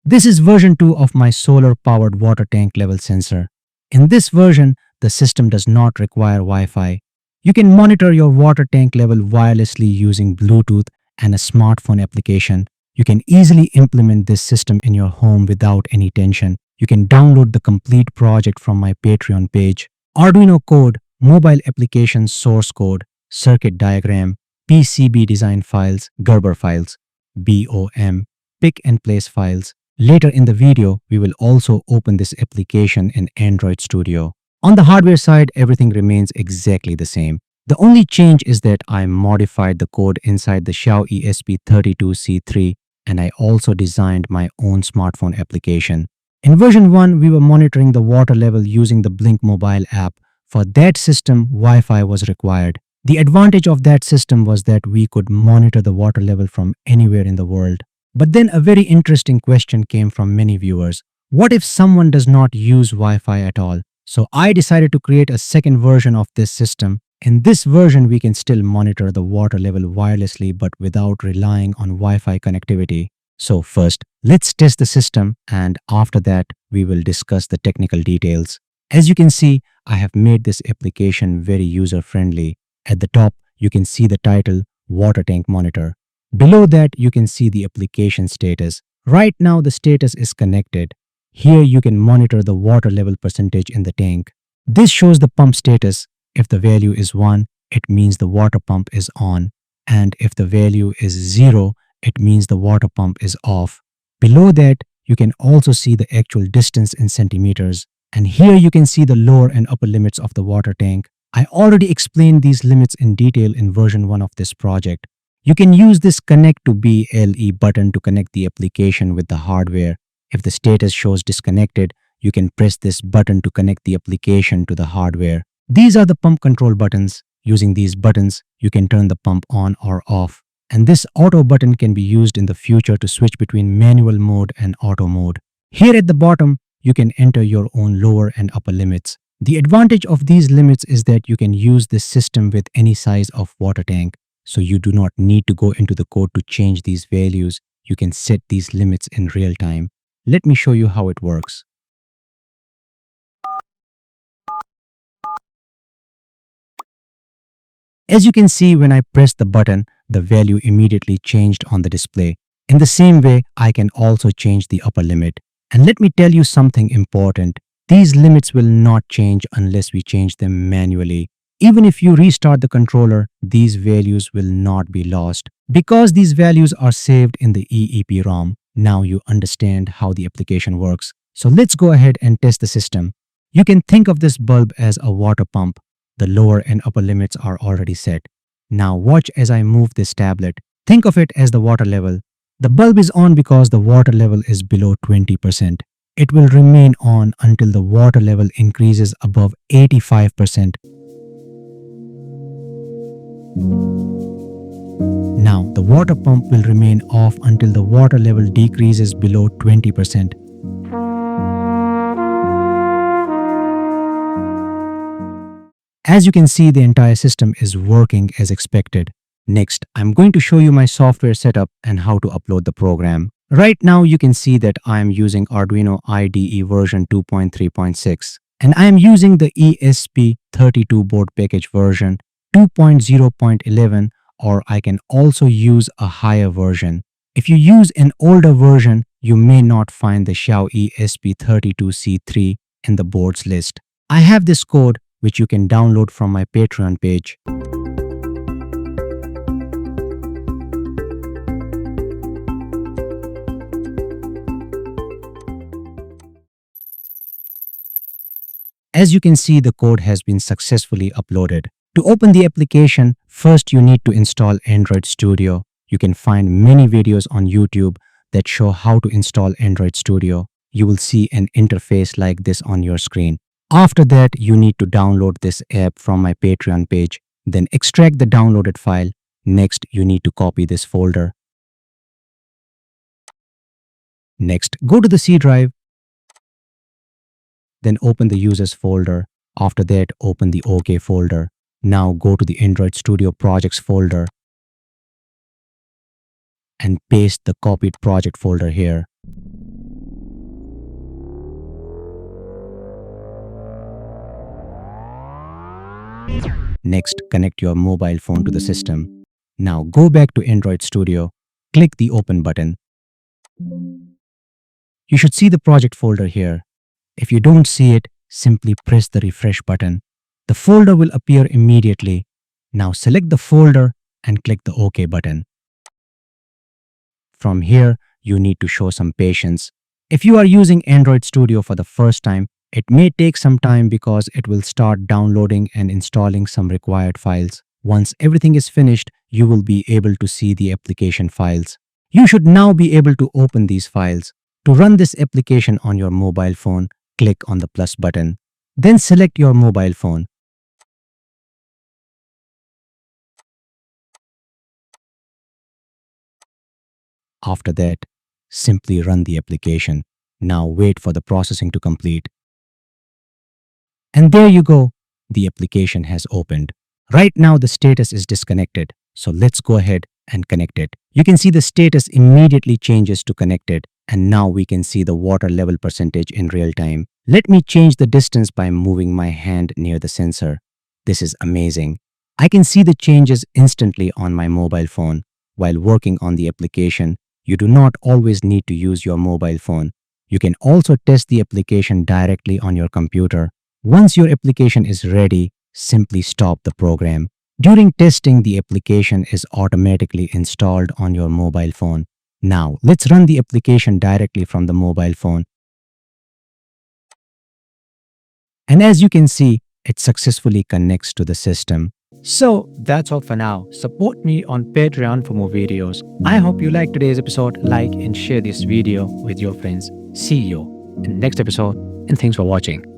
This is version 2 of my solar-powered water tank level sensor. In this version, the system does not require Wi-Fi. You can monitor your water tank level wirelessly using Bluetooth and a smartphone application. You can easily implement this system in your home without any tension. You can download the complete project from my Patreon page. Arduino code, mobile application source code, circuit diagram, PCB design files, Gerber files, BOM, pick and place files. Later in the video, we will also open this application in Android Studio. On the hardware side, everything remains exactly the same. The only change is that I modified the code inside the Xiao ESP32C3 and I also designed my own smartphone application. In version 1, we were monitoring the water level using the Blink mobile app. For that system, Wi-Fi was required. The advantage of that system was that we could monitor the water level from anywhere in the world. But then a very interesting question came from many viewers. What if someone does not use Wi-Fi at all? So I decided to create a second version of this system. In this version, we can still monitor the water level wirelessly but without relying on Wi-Fi connectivity. So first, let's test the system and after that, we will discuss the technical details. As you can see, I have made this application very user-friendly. At the top, you can see the title, Water Tank Monitor. Below that, you can see the application status. Right now, the status is connected. Here, you can monitor the water level percentage in the tank. This shows the pump status. If the value is 1, it means the water pump is on. And if the value is 0, it means the water pump is off. Below that, you can also see the actual distance in centimeters. And here you can see the lower and upper limits of the water tank. I already explained these limits in detail in version 1 of this project. You can use this Connect to BLE button to connect the application with the hardware. If the status shows disconnected, you can press this button to connect the application to the hardware. These are the pump control buttons. Using these buttons, you can turn the pump on or off. And this auto button can be used in the future to switch between manual mode and auto mode. Here at the bottom, you can enter your own lower and upper limits. The advantage of these limits is that you can use this system with any size of water tank. So you do not need to go into the code to change these values. You can set these limits in real time. Let me show you how it works. As you can see, when I pressed the button, the value immediately changed on the display. In the same way, I can also change the upper limit. And let me tell you something important. These limits will not change unless we change them manually. Even if you restart the controller, these values will not be lost. Because these values are saved in the EEPROM, now you understand how the application works. So let's go ahead and test the system. You can think of this bulb as a water pump. The lower and upper limits are already set. Now watch as I move this tablet. Think of it as the water level. The bulb is on because the water level is below 20%. It will remain on until the water level increases above 85%. Now, the water pump will remain off until the water level decreases below 20%. As you can see, the entire system is working as expected. Next, I'm going to show you my software setup and how to upload the program. Right now, you can see that I am using Arduino IDE version 2.3.6 and I am using the ESP32 board package version 2.0.11, or I can also use a higher version. If you use an older version, you may not find the Xiao ESP32C3 in the boards list. I have this code which you can download from my Patreon page. As you can see, the code has been successfully uploaded. To open the application, first you need to install Android Studio. You can find many videos on YouTube that show how to install Android Studio. You will see an interface like this on your screen. After that, you need to download this app from my Patreon page. Then extract the downloaded file. Next, you need to copy this folder. Next, go to the C drive. Then open the users folder. After that, open the OK folder. Now go to the Android Studio projects folder and paste the copied project folder here. Next, connect your mobile phone to the system. Now go back to Android Studio, click the Open button. You should see the project folder here. If you don't see it, simply press the refresh button. The folder will appear immediately. Now select the folder and click the OK button. From here, you need to show some patience. If you are using Android Studio for the first time, it may take some time because it will start downloading and installing some required files. Once everything is finished, you will be able to see the application files. You should now be able to open these files. To run this application on your mobile phone, click on the plus button. Then select your mobile phone. After that, simply run the application. Now wait for the processing to complete. And there you go. The application has opened. Right now the status is disconnected. So let's go ahead and connect it. You can see the status immediately changes to connected. And now we can see the water level percentage in real time. Let me change the distance by moving my hand near the sensor. This is amazing. I can see the changes instantly on my mobile phone. While working on the application, you do not always need to use your mobile phone. You can also test the application directly on your computer. Once your application is ready, simply stop the program. During testing, the application is automatically installed on your mobile phone. Now, let's run the application directly from the mobile phone. And as you can see, it successfully connects to the system. So that's all for now. Support me on Patreon for more videos. I hope you liked today's episode. Like and share this video with your friends. See you in the next episode, and thanks for watching.